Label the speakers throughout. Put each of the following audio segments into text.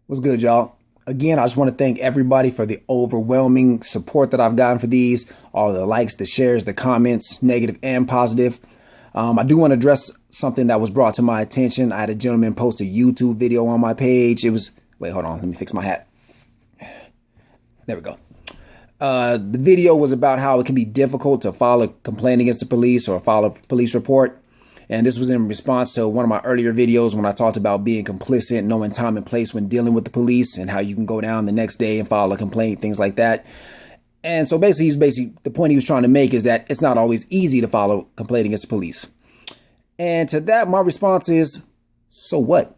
Speaker 1: What's good, y'all? Again, I just want to thank everybody for the overwhelming support that I've gotten for these, all the likes, the shares, the comments, negative and positive. I do want to address something that was brought to my attention. I had a gentleman post a YouTube video on my page. Wait, hold on. Let me fix my hat. There we go. The video was about how it can be difficult to file a complaint against the police or file a police report. And this was in response to one of my earlier videos when I talked about being complicit, knowing time and place when dealing with the police, and how you can go down the next day and file a complaint, things like that. And so basically, the point he was trying to make is that it's not always easy to file a complaint against the police. And to that, my response is, so what?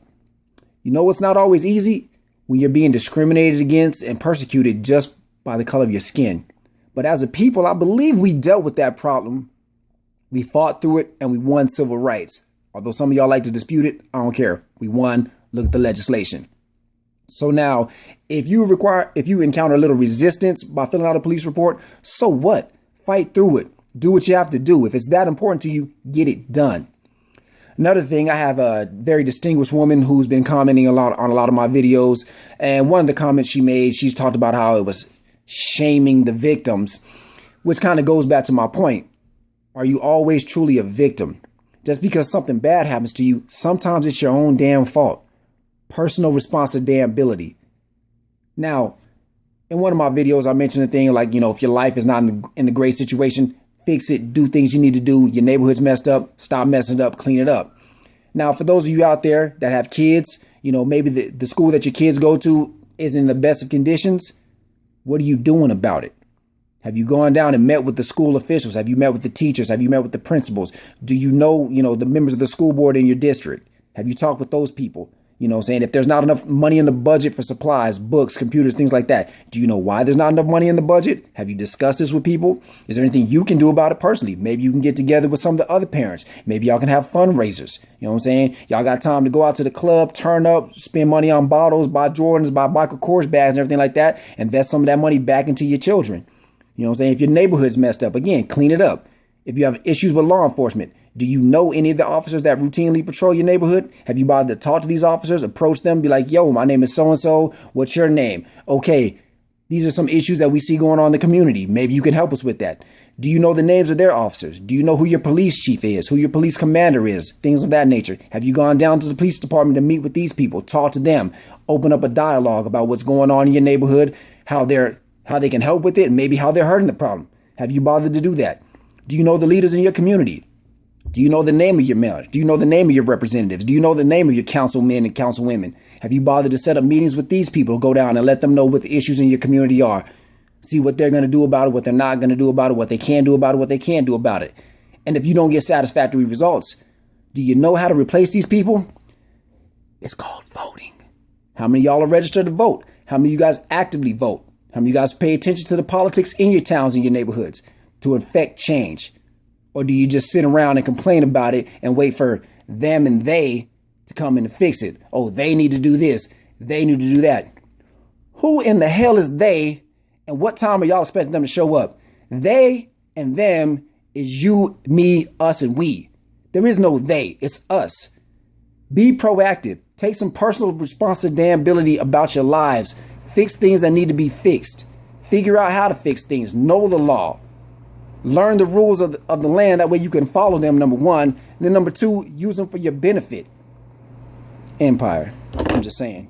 Speaker 1: You know what's not always easy? When you're being discriminated against and persecuted just by the color of your skin. But as a people, I believe we dealt with that problem. We fought through it and we won civil rights. Although some of y'all like to dispute it, I don't care. We won. Look at the legislation. So now, if you encounter a little resistance by filling out a police report, so what? Fight through it. Do what you have to do. If it's that important to you, get it done. Another thing, I have a very distinguished woman who's been commenting a lot on a lot of my videos. And one of the comments she made, she's talked about how it was shaming the victims, which kind of goes back to my point. Are you always truly a victim? Just because something bad happens to you, sometimes it's your own damn fault. Personal responsibility. Now, in one of my videos, I mentioned a thing like, if your life is not in a great situation, fix it, do things you need to do. Your neighborhood's messed up, stop messing it up, clean it up. Now, for those of you out there that have kids, maybe the school that your kids go to isn't in the best of conditions. What are you doing about it? Have you gone down and met with the school officials? Have you met with the teachers? Have you met with the principals? Do you know, the members of the school board in your district? Have you talked with those people? Saying if there's not enough money in the budget for supplies, books, computers, things like that, do you know why there's not enough money in the budget? Have you discussed this with people? Is there anything you can do about it personally? Maybe you can get together with some of the other parents. Maybe y'all can have fundraisers. You know what I'm saying? Y'all got time to go out to the club, turn up, spend money on bottles, buy Jordans, buy Michael Kors bags and everything like that. Invest some of that money back into your children. You know what I'm saying? If your neighborhood's messed up, again, clean it up. If you have issues with law enforcement, do you know any of the officers that routinely patrol your neighborhood? Have you bothered to talk to these officers, approach them, be like, yo, my name is so-and-so. What's your name? Okay, these are some issues that we see going on in the community. Maybe you can help us with that. Do you know the names of their officers? Do you know who your police chief is, who your police commander is, things of that nature? Have you gone down to the police department to meet with these people, talk to them, open up a dialogue about what's going on in your neighborhood, how they can help with it, and maybe how they're hurting the problem? Have you bothered to do that? Do you know the leaders in your community? Do you know the name of your mayor? Do you know the name of your representatives? Do you know the name of your councilmen and councilwomen? Have you bothered to set up meetings with these people? Go down and let them know what the issues in your community are. See what they're going to do about it, what they're not going to do about it, what they can do about it, what they can't do about it. And if you don't get satisfactory results, do you know how to replace these people? It's called voting. How many of y'all are registered to vote? How many of you guys actively vote? How many of you guys pay attention to the politics in your towns and your neighborhoods to affect change? Or do you just sit around and complain about it and wait for them and they to come in and fix it? Oh, they need to do this. They need to do that. Who in the hell is they? And what time are y'all expecting them to show up? They and them is you, me, us, and we. There is no they. It's us. Be proactive. Take some personal responsibility about your lives. Fix things that need to be fixed. Figure out how to fix things. Know the law. Learn the rules of the land. That way you can follow them, number one. And then number two, use them for your benefit. Empire. I'm just saying.